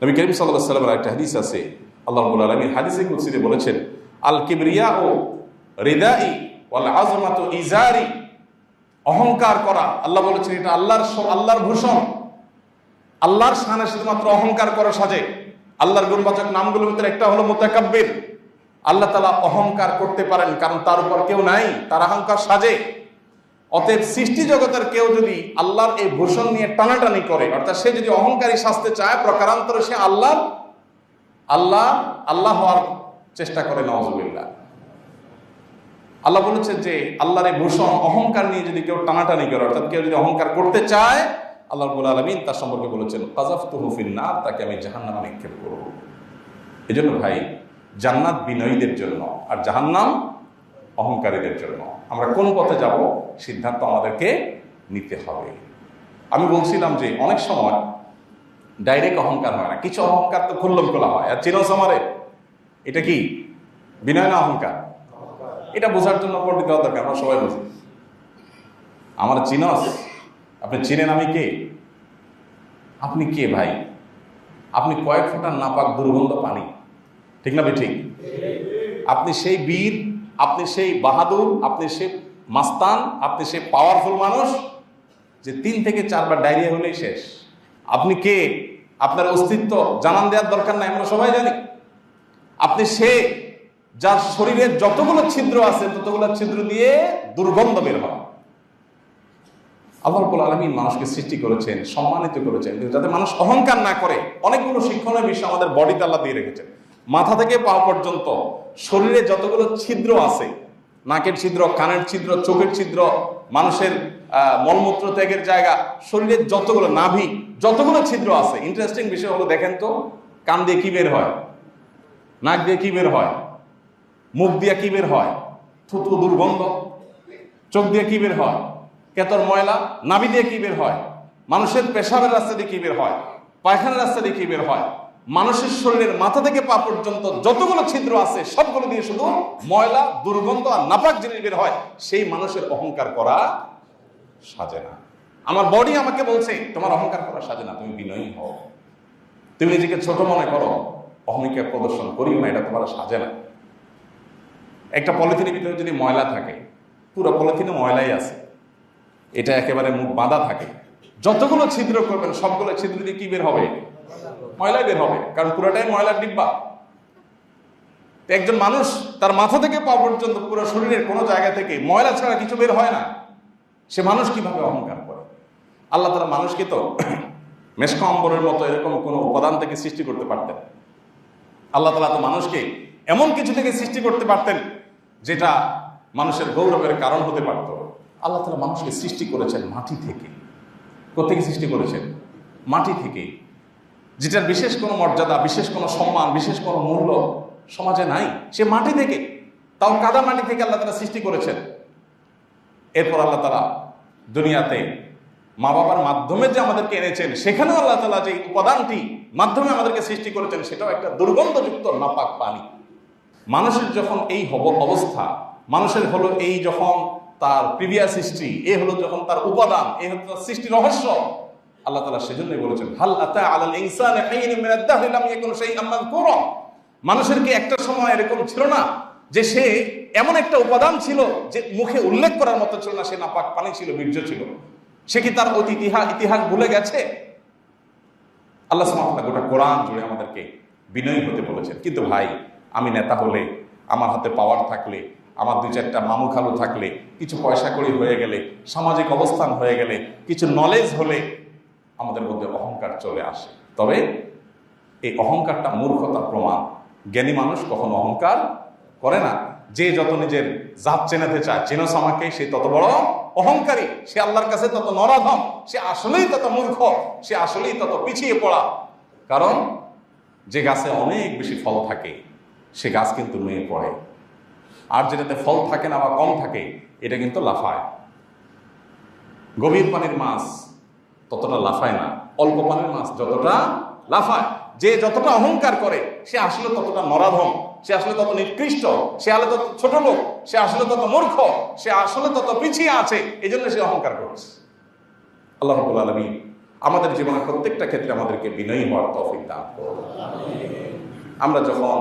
নবী করিম সাল্লাল্লাহু আলাইহি ওয়াসাল্লামের একটা হাদিস আছে, আল্লাহ রাব্বুল আলামিন হাদিসে কুদসিতে বলেছেন, আল কিবরিয়াউ রিদাই ওয়াল আযমাতু ইজারি। অহংকার করা, আল্লাহ বলেছেন এটা আল্লাহর ভূষণ, আল্লাহর শানে শুধুমাত্র অহংকার করা সাজে। আল্লাহর গুণবাচক নামগুলোর ভিতরে একটা হলো মুতাকাব্বির। আল্লাহ তাআলা অহংকার করতে পারেন, কারণ তার উপর কেউ নাই, তার অহংকার সাজে। অতএব সৃষ্টি জগতের কেউ যদি আল্লাহর এই ভূষণ নিয়ে টানাটানি করে, অর্থাৎ সে যদি অহংকারী সাজতে চায়, প্রকারান্তরে সে আল্লাহ হওয়ার চেষ্টা করে, নাউযুবিল্লাহ। আল্লাহ বলেছেন যে আল্লাহর এই ভূষণ অহংকার নিয়ে যদি কেউ টানাটানি করে, অর্থাৎ কেউ যদি অহংকার করতে চায়, আল্লাহ রাব্বুল আলামিন তার সম্পর্কে বলেছেন, কাযাফতুহু ফিন-নার, তাকে আমি জাহান্নামে নিক্ষেপ করব। এজন্য ভাই, জান্নাত বিনয়ীদের জন্য আর জাহান্নাম অহংকারীদের জন্য। আমরা কোন পথে যাব সিদ্ধান্ত আমাদেরকে নিতে হবে। আমি বলছিলাম যে অনেক সময় ডাইরেক্ট অহংকার হয় না, কিছু অহংকার তো খুল্লম খোলা হয়। আর চিনোস আমারে, এটা কি বিনয় না অহংকার? এটা বোঝার জন্য পণ্ডিত হওয়া দরকার, আমরা সবাই বুঝি। আমার চিনস, আপনি চিনেন আমি কে? আপনি কে ভাই? আপনি কয়েক ফোঁটা নাপাক দুর্গন্ধ পানি, ঠিক না? ঠিক। আপনি সেই বীর, আপনি সেই বাহাদুর, আপনি সেই মাস্তান, আপনি সেই পাওয়ারফুল মানুষ যে 3 থেকে 4 বার ডায়রিয়া হলেই শেষ। আপনি কে? আপনার অস্তিত্ব জানান দেওয়ার দরকার নাই, আমরা সবাই জানি। আপনি সে যার শরীরে যতগুলো ছিদ্র আছে ততগুলো ছিদ্র দিয়ে দুর্গন্ধ বের হয়। আল্লাহ রাব্বুল আলামিন মানুষকে সৃষ্টি করেছেন, সম্মানিত করেছেন যাতে মানুষ অহংকার না করে। অনেকগুলো শিক্ষণীয় বিষয় আমাদের বডিতে আল্লাহ দিয়ে রেখেছেন। মাথা থেকে পা পর্যন্ত শরীরে যতগুলো ছিদ্র আছে, নাকের ছিদ্র, কানের ছিদ্র, চোখের ছিদ্র, মানুষের মলমূত্র ত্যাগের জায়গা, শরীরের যতগুলো নাভি, যতগুলো ছিদ্র আছে। ইন্টারেস্টিং বিষয় হলো, দেখেন তো, কান দিয়ে কি বের হয়, নাক দিয়ে কি বের হয়, মুখ দিয়ে কি বের হয়, থুতু দুর্গন্ধ, চোখ দিয়ে কি বের হয়, কেতর ময়লা, নাভি দিয়ে কি বের হয়, মানুষের পেশাবের রাস্তা দিয়ে কি বের হয়, পায়খানার রাস্তা দিয়ে কি বের হয়। মানুষের শরীরের মাথা থেকে পা পর্যন্ত যতগুলো ছিদ্র আছে সবগুলো দিয়ে শুধু ময়লা, দুর্গন্ধ আর নাপাক জিনিস বের হয়। সেই মানুষের অহংকার করা সাজে না। আমার বডি আমাকে বলছে তোমার অহংকার করা সাজে না, তুমি বিনয়ী হও, তুমি নিজেকে ছোট মনে করো, অহমিকা প্রদর্শন করিও না, এটা তোমার সাজে না। একটা পলিথিনের ভিতরে যদি ময়লা থাকে, পুরো পলিথিনে ময়লাই আছে, এটা একেবারে মুখ বাঁধা থাকে, যতগুলো ছিদ্র করবেন সবগুলো ছিদ্র দিয়ে কি বের হবে? ময়লা বের হবে, কারণ পুরোটাই ময়লার ডিব্বা। একজন মানুষ তার মাথা থেকে পা পর্যন্ত পুরো শরীরের কোনো জায়গা থেকে ময়লা ছাড়া কিছু বের হয় না, সে মানুষ কিভাবে অহংকার করে? আল্লাহ তাআলা মানুষকে তো মেশকা অম্বরের মতো এরকম কোনো উপাদান থেকে সৃষ্টি করতে পারতেন। আল্লাহ তাআলা তো মানুষকে এমন কিছু থেকে সৃষ্টি করতে পারতেন যেটা মানুষের গৌরবের কারণ হতে পারত। আল্লাহ তাআলা মানুষকে সৃষ্টি করেছেন মাটি থেকে। কোত্থেকে সৃষ্টি করেছেন? মাটি থেকে, যেটার বিশেষ কোনো মর্যাদা, বিশেষ কোনো সম্মান, বিশেষ কোনো মূল্য সমাজে নাই। সে মাটি থেকে, তাও কাদা মাটি থেকে আল্লাহ তাআলা সৃষ্টি করেছেন। এরপর আল্লাহ তাআলা দুনিয়াতে মা বাবার মাধ্যমে যে আমাদেরকে এনেছেন, সেখানেও আল্লাহ তাআলা যে উপাদানটি মাধ্যমে আমাদেরকে সৃষ্টি করেছেন সেটাও একটা দুর্গন্ধযুক্ত নাপাক পানি। মানুষের যখন এই অবস্থা, মানুষের হলো এই যখন তার প্রিভিয়াস হিস্ট্রি, এ হলো যখন তার উপাদান, এ হলো তার সৃষ্টি রহস্য, আল্লাহ তাআলা সেজন্যই বলেছেন, হাল আতা আলাল ইনসানি হিনুম মিনাদ দাহরি লাম ইয়াকুন শাইআন মাযকুরা। মানুষের কি একটা সময় এরকম ছিল না যে সে এমন একটা উপাদান ছিল যে মুখে উল্লেখ করার মতো ছিল না? সে নাপাক পানি ছিল, বীর্য ছিল। সে কি তার ইতিহাস ভুলে গেছে? আল্লাহ সুবহানাহু ওয়া তাআলা গোটা কোরআন জুড়ে আমাদেরকে বিনয়ী হতে বলেছেন। কিন্তু ভাই, আমি নেতা হলে, আমার হাতে পাওয়ার থাকলে, আমার 2-4টা মামু খালু থাকলে, কিছু পয়সা কড়ি হয়ে গেলে, সামাজিক অবস্থান হয়ে গেলে, কিছু নলেজ হলে আমাদের মধ্যে অহংকার চলে আসে। তবে এই অহংকারটা মূর্খতার প্রমাণ। জ্ঞানী মানুষ কখনো অহংকার করে না। যে যত নিজের জাত চেনাতে চায়, চেনস আমাকে, সে তত বড় অহংকারী, সে আল্লাহর কাছে তত নরাধম, সে আসলেই তত মূর্খ, সে আসলেই তত পিছিয়ে পড়া। কারণ যে গাছে অনেক বেশি ফল থাকে সে গাছ কিন্তু নুয়ে পড়ে। আর যেটাতে ফল থাকে না বা কম থাকে এটা কিন্তু লাফায়। গভীর পানির মাছ ততটা লাফায় না, অল্প পানির মাছ যতটা লাফায়। যে যতটা অহংকার করে সে আসলে ততটা নরাধম, সে আসলে তত নিকৃষ্ট, সে আসলে তত ছোট লোক, সে আসলে তত মূর্খ, সে আসলে তত পিছিয়ে আছে, এই জন্য সে অহংকার করছে। আল্লাহ রাব্বুল আলামিন আমাদের জীবনের প্রত্যেকটা ক্ষেত্রে আমাদেরকে বিনয়ী হওয়ার তৌফিক দান করুন। আমরা যখন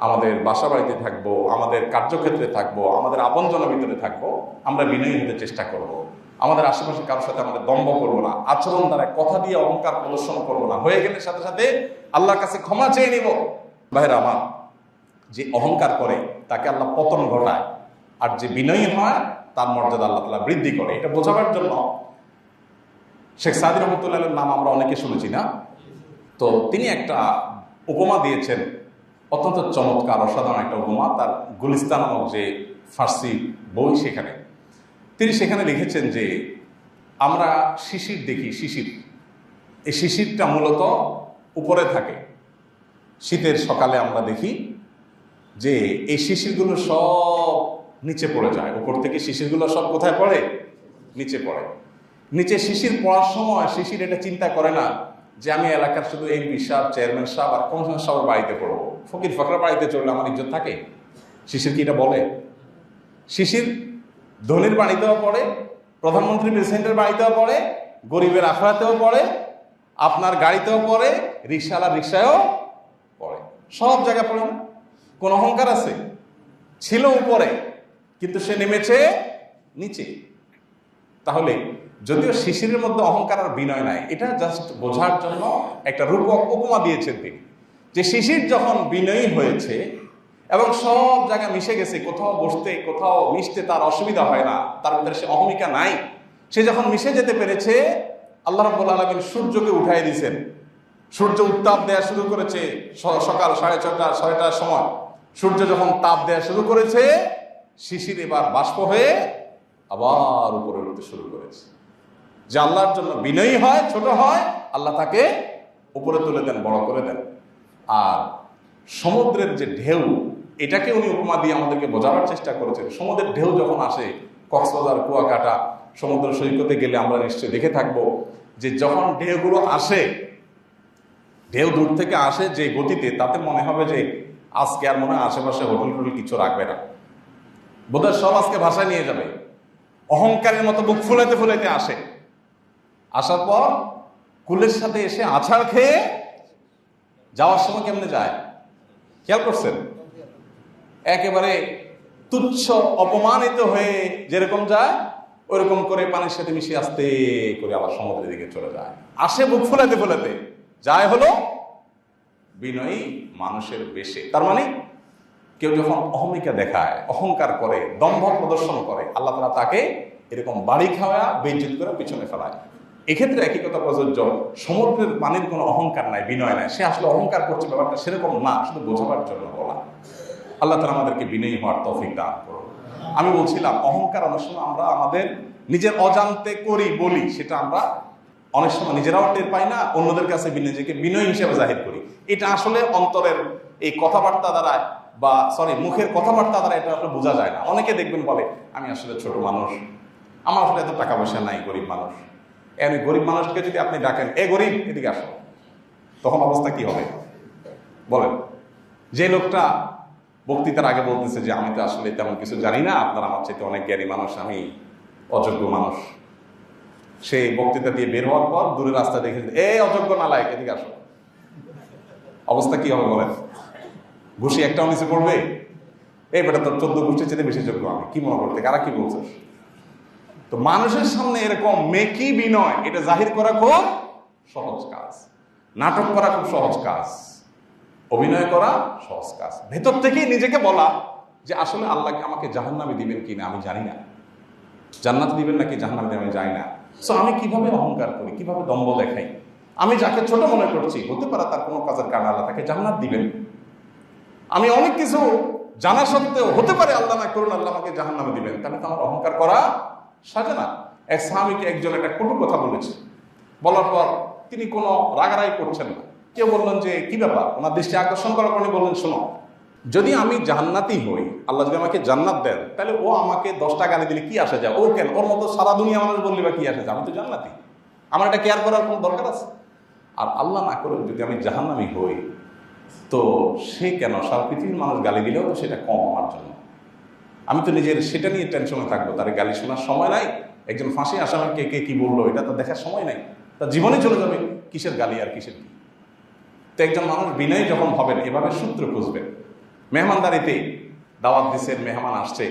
আমাদের বাসা বাড়িতে থাকবো, আমাদের কার্যক্ষেত্রে থাকবো, আমাদের আপনজনের ভিতরে থাকবো, আমরা বিনয়ী হতে চেষ্টা করব। আমাদের আশেপাশে কারোর সাথে আমাদের দম্ভ করবো না, আচরণ দ্বারা কথা দিয়ে অহংকার প্রদর্শন করবো না, হয়ে গেলে সাথে সাথে আল্লাহর কাছে ক্ষমা চেয়ে নিব। ভাইরা আমার, যে অহংকার করে তাকে আল্লাহ পতন ঘটায়, আর যে বিনয়ী হয় তার মর্যাদা আল্লাহ তাআলা বৃদ্ধি করে। এটা বোঝাবার জন্য শেখ সাদি রহমতুল্লাহের নাম আমরা অনেকে শুনেছি না? তো তিনি একটা উপমা দিয়েছেন, অত্যন্ত চমৎকার অসাধারণ একটা উপমা। তার গুলিস্তান নামক যে ফার্সি বই, তিনি সেখানে লিখেছেন যে আমরা শিশির দেখি, শিশির, এই শিশিরটা মূলত উপরে থাকে। শীতের সকালে আমরা দেখি যে এই শিশিরগুলো সব নিচে পড়ে যায়। উপর থেকে শিশিরগুলো সব কোথায় পড়ে? নিচে পড়ে। নিচে শিশির পড়ার সময় শিশির এটা চিন্তা করে না যে আমি এলাকার শুধু এমপি সাহেব, চেয়ারম্যান সাহেব আর কমিশনার সাহেবের বাড়িতে পড়বো, ফকির ফকরা বাড়িতে চললে আমার ইজ্জত থাকে। শিশির কি এটা বলে? শিশির ধনীর বাড়িতেও পড়ে, প্রধানমন্ত্রী প্রেসিডেন্টের বাড়িতেও পড়ে, গরিবের আখড়াতেও পড়ে, আপনার গাড়িতেও পড়ে, রিক্সাওয়ালার রিক্সায়ও পড়ে, সব জায়গায় পড়ে না? কোন অহংকার আছে? ছিল উপরে, কিন্তু সে নেমেছে নিচে। তাহলে যদিও শিশিরের মধ্যে অহংকার আর বিনয় নাই, এটা জাস্ট বোঝার জন্য একটা রূপক উপমা দিয়েছেন তিনি, যে শিশির যখন বিনয়ী হয়েছে এবং সব জায়গায় মিশে গেছে, কোথাও বসতে কোথাও মিশতে তার অসুবিধা হয় না, তার ভিতরে সে অহমিকা নাই, সে যখন মিশে যেতে পেরেছে, আল্লাহ রাব্বুল আলামিন সূর্যকে উঠাই দিয়েছেন। সূর্য উত্তাপ দেওয়া শুরু করেছে সকাল 6:30 6টার সময়। সূর্য যখন তাপ দেওয়া শুরু করেছে, শিশির এবার বাষ্প হয়ে আবার উপরে উঠতে শুরু করেছে। যে আল্লাহর জন্য বিনয়ী হয়, ছোট হয়, আল্লাহ তাকে উপরে তুলে দেন, বড় করে দেন। আর সমুদ্রের যে ঢেউ, এটাকে উনি উপমা দিয়ে আমাদেরকে বোঝাবার চেষ্টা করেছেন। সমুদ্রের ঢেউ যখন আসে, কক্সবাজার, কুয়াকাটা সমুদ্র সৈকতে গেলে আমরা নিশ্চয়ই দেখে থাকবো যে যখন ঢেউগুলো আসে, ঢেউ দূর থেকে আসে যে গতিতে, তাতে মনে হবে যে আজকে আর মনে হয় আশেপাশে হোটেল টোটেল কিছু রাখবে না, বোধহয় সব আজকে ভাষায় নিয়ে যাবে। অহংকারের মতো বুক ফুলাইতে ফুলাইতে আসে, আসার পর কুলের সাথে এসে আছাড় খেয়ে যাওয়ার সময় কেমনে যায় খেয়াল করছেন? একেবারে তুচ্ছ অপমানিত হয়ে যেরকম যায়, ওইরকম করে পানির সাথে মিশে আস্তে করে আবার সমুদ্রের দিকে চলে যায়। আসে বুক ফুলাতে ফুলাতে, যায় হলো বিনয়ী মানুষের বেশে। তার মানে কেউ যখন অহমিকা দেখায়, অহংকার করে, দম্ভ প্রদর্শন করে, আল্লাহ তাআলা তাকে এরকম বাড়ি খাওয়া, বেইজ্জত করে পিছনে ফেলায়। এক্ষেত্রে একই কথা প্রযোজ্য। সমুদ্রের পানির কোনো অহংকার নাই, বিনয় নাই, সে আসলে অহংকার করছে ব্যাপারটা সেরকম না, শুধু বোঝাবার জন্য বলা। আল্লাহ তাআলা আমাদেরকে বিনয়ী হওয়ার তৌফিক দান করুন। আমি বলছিলাম অহংকার অনেক সময় আমরা আমাদের নিজের অজান্তে করি, বলি, সেটা আমরা অনেক সময় নিজেরাও টের পাই না, অন্যদের কাছে নিজেকে বিনয়ী হিসেবে জাহির করি। এটা আসলে অন্তরের এই কথাবার্তা দ্বারা বা মুখের কথাবার্তা দ্বারা এটা আসলে বোঝা যায় না। অনেকে দেখবেন বলে আমি আসলে ছোট মানুষ, আমার আসলে এত টাকা পয়সা নাই, গরিব মানুষ। আমি গরিব মানুষকে যদি আপনি ডাকেন, এ গরিব এদিকে আসো, তখন অবস্থা কি হবে বলেন? যে লোকটা বক্তৃতার আগে বলতেছে যে আমি তো আসলে তেমন কিছু জানি না, আপনার আমার চাইতে অনেক জ্ঞানী মানুষ, আমি অযোগ্য মানুষ, সেই বক্তৃতা দিয়ে বের হওয়ার পর দূরের রাস্তা দেখে এই অযোগ্য নালায়েক এদিকে আসো, অবস্থা কি হবে বলেন? ঘুষি একটাও নিচে পড়বে? এই বেটা তোর 14 গোষ্ঠীর চেয়ে বেশি যোগ্য আমি, কি মনে করতে, কারা কি বলছিস? তো মানুষের সামনে এরকম মেকি বিনয়, এটা জাহির করা খুব সহজ কাজ, নাটক করা খুব সহজ কাজ, অভিনয় করা সহজ কাজ। ভেতর থেকেই নিজেকে বলা যে আসলে আল্লাহ আমাকে জাহান্নামে দিবেন কিনা আমি জানি না, জান্নাত দিবেন নাকি জাহান্নামে দিবেন আমি জানি না। সো আমি কিভাবে অহংকার করি, কিভাবে দম্ভ দেখাই, আমি যাকে ছোট মনে করছি, হতে পারে তার কোনো কাজের কারণে আল্লাহ তাকে জান্নাত দিবেন। আমি অনেক কিছু জানা সত্ত্বেও হতে পারে আল্লাহ না করুন আল্লাহ আমাকে জাহান্নামে দিবেন, তাহলে তো আমার অহংকার করা সাজে না। এক সাহাবীকে একজন একটা কটু কথা বলেছে, বলার পর তিনি কোনো রাগারাগি করছেন না। কেউ বললেন যে কি ব্যাপার, ওনার দৃষ্টি আকর্ষণ করার পর বললেন শোনো, যদি আমি জান্নাতি হই, আল্লাহ যদি আমাকে জান্নাত দেন, তাহলে ও আমাকে 10টা গালি দিলে কি আসে যায়? ও কেন, ওর মতো সারা দুনিয়া মানুষ বললে বা কি আসে যায়? আমি তো জান্নাতি, আমার এটা কেয়ার করার কোনো দরকার আছে? আর আল্লাহ না করে যদি আমি জাহান্নামী হই, তো সে কেন, সারা পৃথিবীর মানুষ গালি দিলেও তো সেটা কম আমার জন্য। আমি তো নিজের সেটা নিয়ে টেনশনে থাকবো, তার গালি শোনার সময় নাই। একজন ফাঁসি আসামিকে কে কি বললো এটা তো দেখার সময় নাই, তার জীবনে চলে যাবে, কিসের গালি আর কিসের কি। তো একজন মানুষ বিনয়ী যখন হবেন, এভাবে সূত্র খুঁজবেন। মেহমানদারিতে দাওয়াত দিচ্ছেন, মেহমান আসছে,